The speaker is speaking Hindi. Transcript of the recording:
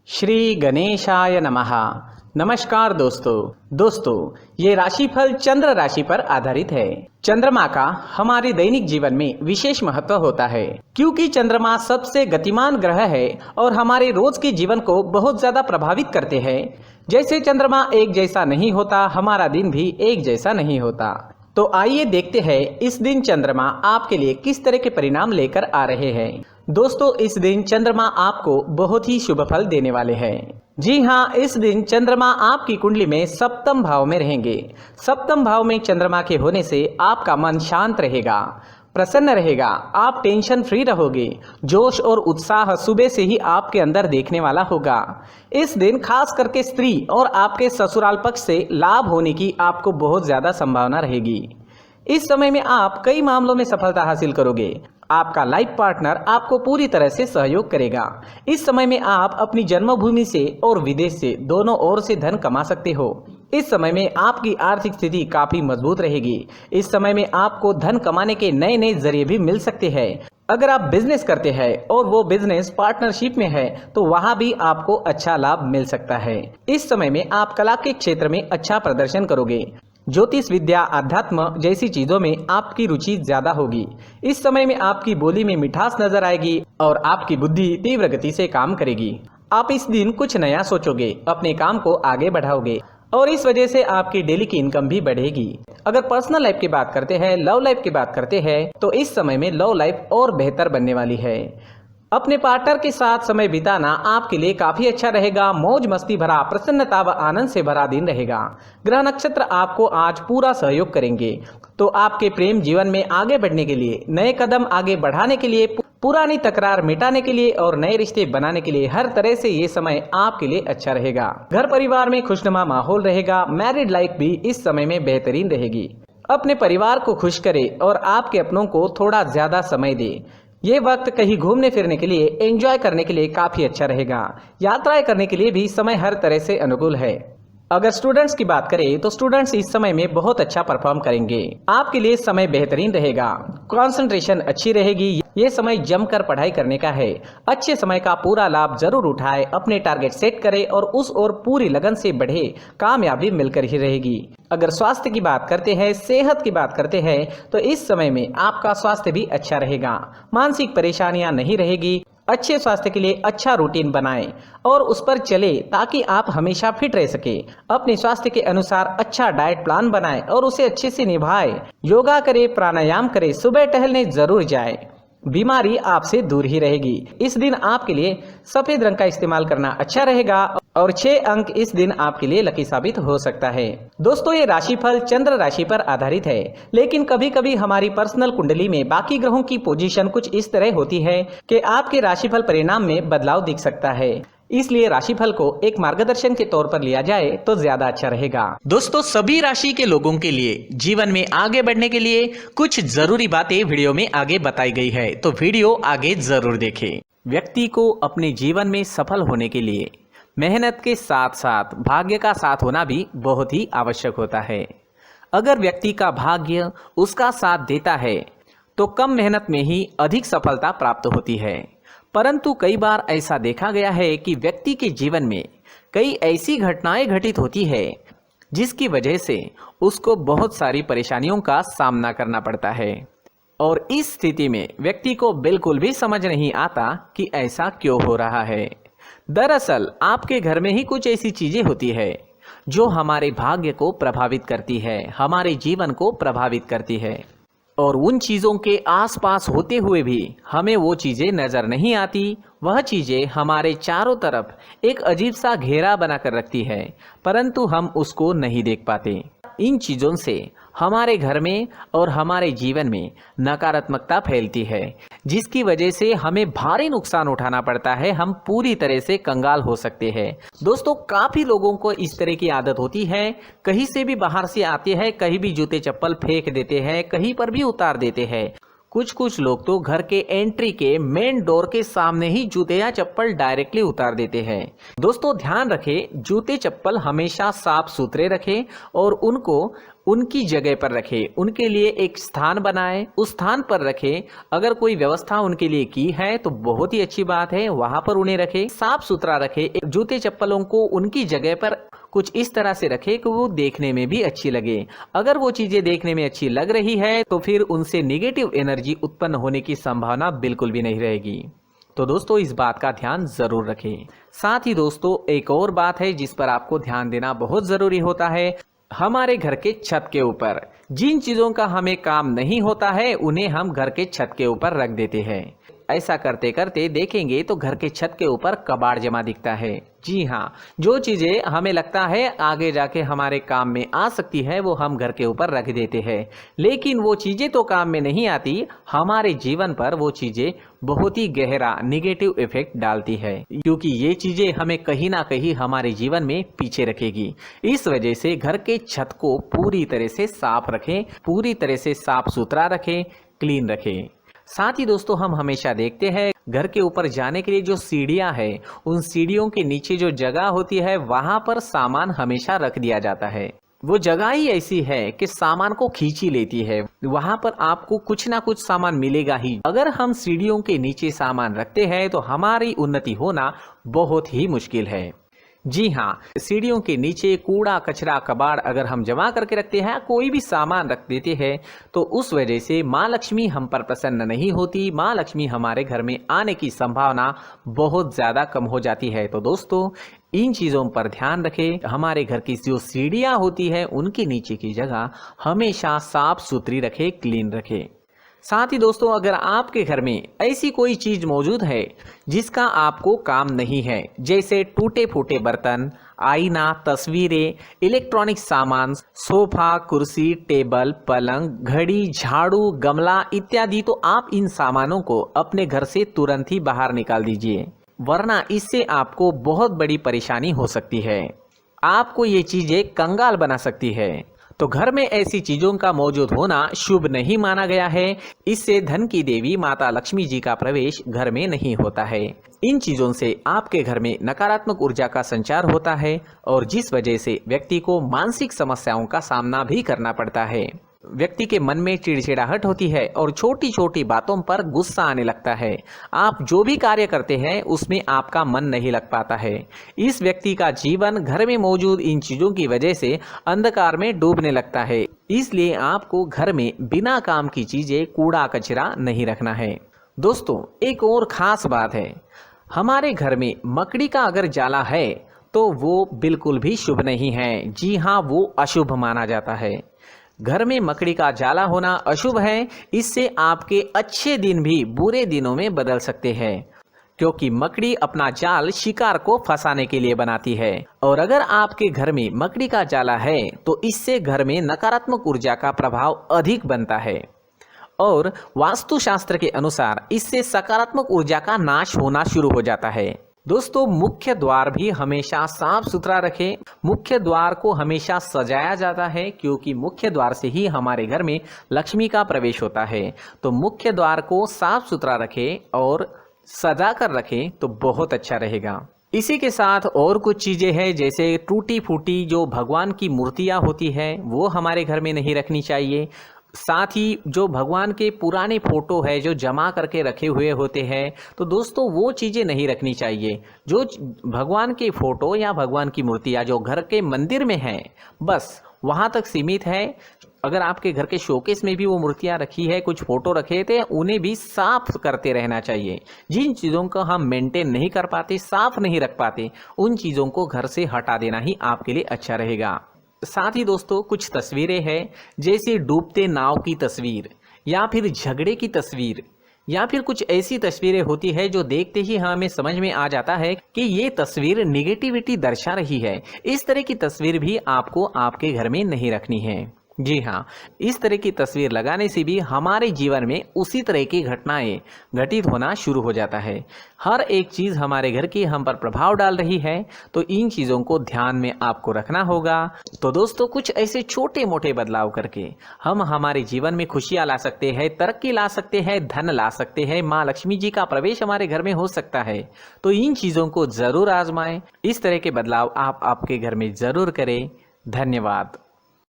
श्री गणेशाय नमः। नमस्कार दोस्तों, ये राशिफल चंद्र राशि पर आधारित है। चंद्रमा का हमारे दैनिक जीवन में विशेष महत्व होता है क्योंकि चंद्रमा सबसे गतिमान ग्रह है और हमारे रोज के जीवन को बहुत ज्यादा प्रभावित करते हैं। जैसे चंद्रमा एक जैसा नहीं होता, हमारा दिन भी एक जैसा नहीं होता। तो आइए देखते हैं इस दिन चंद्रमा आपके लिए किस तरह के परिणाम लेकर आ रहे हैं। दोस्तों, इस दिन चंद्रमा आपको बहुत ही शुभ फल देने वाले हैं। जी हाँ, इस दिन चंद्रमा आपकी कुंडली में सप्तम भाव में रहेंगे। सप्तम भाव में चंद्रमा के होने से आपका मन शांत रहेगा, प्रसन्न रहेगा, आप टेंशन फ्री रहोगे। जोश और उत्साह सुबह से ही आपके अंदर देखने वाला होगा। इस दिन खास करके स्त्री और आपके ससुराल पक्ष से लाभ होने की आपको बहुत ज्यादा संभावना रहेगी। इस समय में आप कई मामलों में सफलता हासिल करोगे। आपका लाइफ पार्टनर आपको पूरी तरह से सहयोग करेगा। इस समय में आप अपनी जन्मभूमि से और विदेश से दोनों ओर से धन कमा सकते हो। इस समय में आपकी आर्थिक स्थिति काफी मजबूत रहेगी। इस समय में आपको धन कमाने के नए नए जरिए भी मिल सकते हैं। अगर आप बिजनेस करते हैं और वो बिजनेस पार्टनरशिप में है तो वहां भी आपको अच्छा लाभ मिल सकता है। इस समय में आप कला के क्षेत्र में अच्छा प्रदर्शन करोगे। ज्योतिष विद्या, अध्यात्म जैसी चीजों में आपकी रुचि ज्यादा होगी। इस समय में आपकी बोली में मिठास नजर आएगी और आपकी बुद्धि तीव्र गति से काम करेगी। आप इस दिन कुछ नया सोचोगे, अपने काम को आगे बढ़ाओगे और इस वजह से आपकी डेली की इनकम भी बढ़ेगी। अगर पर्सनल लाइफ की बात करते हैं, लव लाइफ की बात करते हैं तो इस समय में लव लाइफ और बेहतर बनने वाली है। अपने पार्टनर के साथ समय बिताना आपके लिए काफी अच्छा रहेगा। मौज मस्ती भरा, प्रसन्नता व आनंद से भरा दिन रहेगा। ग्रह नक्षत्र आपको आज पूरा सहयोग करेंगे। तो आपके प्रेम जीवन में आगे बढ़ने के लिए, नए कदम आगे बढ़ाने के लिए, पुरानी तकरार मिटाने के लिए और नए रिश्ते बनाने के लिए हर तरह से ये समय आपके लिए अच्छा रहेगा। घर परिवार में खुशनुमा माहौल रहेगा। मैरिड लाइफ भी इस समय में बेहतरीन रहेगी। अपने परिवार को खुश करे और आपके अपनों को थोड़ा ज्यादा समय दे। ये वक्त कहीं घूमने फिरने के लिए, एंजॉय करने के लिए काफी अच्छा रहेगा। यात्राएं करने के लिए भी समय हर तरह से अनुकूल है। अगर स्टूडेंट्स की बात करें तो स्टूडेंट्स इस समय में बहुत अच्छा परफॉर्म करेंगे। आपके लिए समय बेहतरीन रहेगा, कंसंट्रेशन अच्छी रहेगी। ये समय जमकर पढ़ाई करने का है। अच्छे समय का पूरा लाभ जरूर उठाए, अपने टारगेट सेट करे और उस ओर पूरी लगन से बढ़े। कामयाबी मिलकर ही रहेगी। अगर स्वास्थ्य की बात करते हैं, सेहत की बात करते हैं तो इस समय में आपका स्वास्थ्य भी अच्छा रहेगा। मानसिक परेशानियां नहीं रहेगी। अच्छे स्वास्थ्य के लिए अच्छा रूटीन बनाएं और उस पर चले ताकि आप हमेशा फिट रह सके। अपने स्वास्थ्य के अनुसार अच्छा डाइट प्लान बनाएं और उसे अच्छे से निभाएं। योगा करें, प्राणायाम करें, सुबह टहलने जरूर जाएं। बीमारी आपसे दूर ही रहेगी। इस दिन आपके लिए सफेद रंग का इस्तेमाल करना अच्छा रहेगा और 6 अंक इस दिन आपके लिए लकी साबित हो सकता है। दोस्तों, ये राशिफल चंद्र राशि पर आधारित है, लेकिन कभी कभी हमारी पर्सनल कुंडली में बाकी ग्रहों की पोजीशन कुछ इस तरह होती है कि आपके राशिफल परिणाम में बदलाव दिख सकता है। इसलिए राशिफल को एक मार्गदर्शन के तौर पर लिया जाए तो ज्यादा अच्छा रहेगा। दोस्तों, सभी राशि के लोगों के लिए जीवन में आगे बढ़ने के लिए कुछ जरूरी बातें वीडियो में आगे बताई गई है, तो वीडियो आगे जरूर देखें। व्यक्ति को अपने जीवन में सफल होने के लिए मेहनत के साथ साथ भाग्य का साथ होना भी बहुत ही आवश्यक होता है। अगर व्यक्ति का भाग्य उसका साथ देता है तो कम मेहनत में ही अधिक सफलता प्राप्त होती है। परंतु कई बार ऐसा देखा गया है कि व्यक्ति के जीवन में कई ऐसी घटनाएं घटित होती है जिसकी वजह से उसको बहुत सारी परेशानियों का सामना करना पड़ता है और इस स्थिति में व्यक्ति को बिल्कुल भी समझ नहीं आता कि ऐसा क्यों हो रहा है। दरअसल आपके घर में ही कुछ ऐसी चीजें होती है जो हमारे भाग्य को प्रभावित करती है, हमारे जीवन को प्रभावित करती है और उन चीज़ों के आसपास होते हुए भी हमें वो चीज़ें नज़र नहीं आती। वह चीज़ें हमारे चारों तरफ एक अजीब सा घेरा बनाकर रखती है, परंतु हम उसको नहीं देख पाते। इन चीज़ों से हमारे घर में और हमारे जीवन में नकारात्मकता फैलती है, जिसकी वजह से हमें भारी नुकसान उठाना पड़ता है। हम पूरी तरह से कंगाल हो सकते हैं। दोस्तों, काफ़ी लोगों को इस तरह की आदत होती है, कहीं से भी बाहर से आते हैं, कहीं भी जूते चप्पल फेंक देते हैं, कहीं पर भी उतार देते हैं। कुछ लोग तो घर के एंट्री के मेन डोर के सामने ही जूते या चप्पल डायरेक्टली उतार देते हैं। दोस्तों, ध्यान रखें, जूते चप्पल हमेशा साफ सुथरे रखें और उनको उनकी जगह पर रखें, उनके लिए एक स्थान बनाएं, उस स्थान पर रखें। अगर कोई व्यवस्था उनके लिए की है तो बहुत ही अच्छी बात है, वहां पर उन्हें रखें। साफ सुथरा रखें। जूते चप्पलों को उनकी जगह पर कुछ इस तरह से रखें कि वो देखने में भी अच्छी लगे। अगर वो चीजें देखने में अच्छी लग रही है तो फिर उनसे नेगेटिव एनर्जी उत्पन्न होने की संभावना बिल्कुल भी नहीं रहेगी। तो दोस्तों इस बात का ध्यान जरूर रखें। साथ ही दोस्तों एक और बात है जिस पर आपको ध्यान देना बहुत जरूरी होता है। हमारे घर के छत के ऊपर जिन चीजों का हमें काम नहीं होता है उन्हें हम घर के छत के ऊपर रख देते हैं। ऐसा करते करते देखेंगे तो घर के छत के ऊपर कबाड़ जमा दिखता है। जी हाँ, जो चीजें हमें लगता है आगे जाके हमारे काम में आ सकती है वो हम घर के ऊपर रख देते हैं, लेकिन वो चीजें तो काम में नहीं आती, हमारे जीवन पर वो चीजें बहुत ही गहरा नेगेटिव इफेक्ट डालती है, क्योंकि ये चीजें हमें कहीं ना कहीं हमारे जीवन में पीछे रखेगी। इस वजह से घर के छत को पूरी तरह से साफ रखें, पूरी तरह से साफ सुथरा रखें, क्लीन रखें। साथ ही दोस्तों हम हमेशा देखते हैं घर के ऊपर जाने के लिए जो सीढ़ियां है, उन सीढ़ियों के नीचे जो जगह होती है वहां पर सामान हमेशा रख दिया जाता है। वो जगह ही ऐसी है कि सामान को खींची लेती है, वहां पर आपको कुछ ना कुछ सामान मिलेगा ही। अगर हम सीढ़ियों के नीचे सामान रखते हैं तो हमारी उन्नति होना बहुत ही मुश्किल है। जी हाँ, सीढ़ियों के नीचे कूड़ा कचरा कबाड़ अगर हम जमा करके रखते हैं, कोई भी सामान रख देते हैं, तो उस वजह से माँ लक्ष्मी हम पर प्रसन्न नहीं होती, माँ लक्ष्मी हमारे घर में आने की संभावना बहुत ज़्यादा कम हो जाती है। तो दोस्तों इन चीज़ों पर ध्यान रखें। हमारे घर की जो सीढ़ियाँ होती है उनके नीचे की जगह हमेशा साफ सुथरी रखें, क्लीन रखें। साथ ही दोस्तों अगर आपके घर में ऐसी कोई चीज मौजूद है जिसका आपको काम नहीं है, जैसे टूटे फूटे बर्तन, आईना, तस्वीरें, इलेक्ट्रॉनिक सामान, सोफा, कुर्सी, टेबल, पलंग, घड़ी, झाड़ू, गमला इत्यादि, तो आप इन सामानों को अपने घर से तुरंत ही बाहर निकाल दीजिए, वरना इससे आपको बहुत बड़ी परेशानी हो सकती है। आपको ये चीजें कंगाल बना सकती है। तो घर में ऐसी चीजों का मौजूद होना शुभ नहीं माना गया है। इससे धन की देवी माता लक्ष्मी जी का प्रवेश घर में नहीं होता है। इन चीजों से आपके घर में नकारात्मक ऊर्जा का संचार होता है और जिस वजह से व्यक्ति को मानसिक समस्याओं का सामना भी करना पड़ता है। व्यक्ति के मन में चिड़चिड़ाहट होती है और छोटी छोटी बातों पर गुस्सा आने लगता है। आप जो भी कार्य करते हैं उसमें आपका मन नहीं लग पाता है। इस व्यक्ति का जीवन घर में मौजूद इन चीजों की वजह से अंधकार में डूबने लगता है। इसलिए आपको घर में बिना काम की चीजें, कूड़ा कचरा नहीं रखना है। दोस्तों एक और खास बात है, हमारे घर में मकड़ी का अगर जाला है तो वो बिल्कुल भी शुभ नहीं है। जी हाँ, वो अशुभ माना जाता है। घर में मकड़ी का जाला होना अशुभ है। इससे आपके अच्छे दिन भी बुरे दिनों में बदल सकते हैं, क्योंकि मकड़ी अपना जाल शिकार को फंसाने के लिए बनाती है। और अगर आपके घर में मकड़ी का जाला है तो इससे घर में नकारात्मक ऊर्जा का प्रभाव अधिक बनता है और वास्तुशास्त्र के अनुसार इससे सकारात्मक ऊर्जा का नाश होना शुरू हो जाता है। दोस्तों मुख्य द्वार भी हमेशा साफ सुथरा रखें। मुख्य द्वार को हमेशा सजाया जाता है, क्योंकि मुख्य द्वार से ही हमारे घर में लक्ष्मी का प्रवेश होता है। तो मुख्य द्वार को साफ सुथरा रखें और सजा कर रखें तो बहुत अच्छा रहेगा। इसी के साथ और कुछ चीजें हैं, जैसे टूटी फूटी जो भगवान की मूर्तियां होती है वो हमारे घर में नहीं रखनी चाहिए। साथ ही जो भगवान के पुराने फोटो है जो जमा करके रखे हुए होते हैं, तो दोस्तों वो चीज़ें नहीं रखनी चाहिए। जो भगवान के फोटो या भगवान की मूर्तियाँ जो घर के मंदिर में हैं बस वहाँ तक सीमित है। अगर आपके घर के शोकेस में भी वो मूर्तियाँ रखी है, कुछ फोटो रखे थे, उन्हें भी साफ करते रहना चाहिए। जिन चीज़ों को हम मेंटेन नहीं कर पाते, साफ नहीं रख पाते, उन चीज़ों को घर से हटा देना ही आपके लिए अच्छा रहेगा। साथ ही दोस्तों कुछ तस्वीरें हैं, जैसे डूबते नाव की तस्वीर या फिर झगड़े की तस्वीर या फिर कुछ ऐसी तस्वीरें होती है जो देखते ही हमें समझ में आ जाता है कि ये तस्वीर निगेटिविटी दर्शा रही है। इस तरह की तस्वीर भी आपको आपके घर में नहीं रखनी है। जी हाँ, इस तरह की तस्वीर लगाने से भी हमारे जीवन में उसी तरह की घटनाएं घटित होना शुरू हो जाता है। हर एक चीज़ हमारे घर की हम पर प्रभाव डाल रही है, तो इन चीज़ों को ध्यान में आपको रखना होगा। तो दोस्तों कुछ ऐसे छोटे मोटे बदलाव करके हम हमारे जीवन में खुशियाँ ला सकते हैं, तरक्की ला सकते हैं, धन ला सकते हैं, माँ लक्ष्मी जी का प्रवेश हमारे घर में हो सकता है। तो इन चीज़ों को ज़रूर आजमाएं। इस तरह के बदलाव आप आपके घर में ज़रूर करें। धन्यवाद।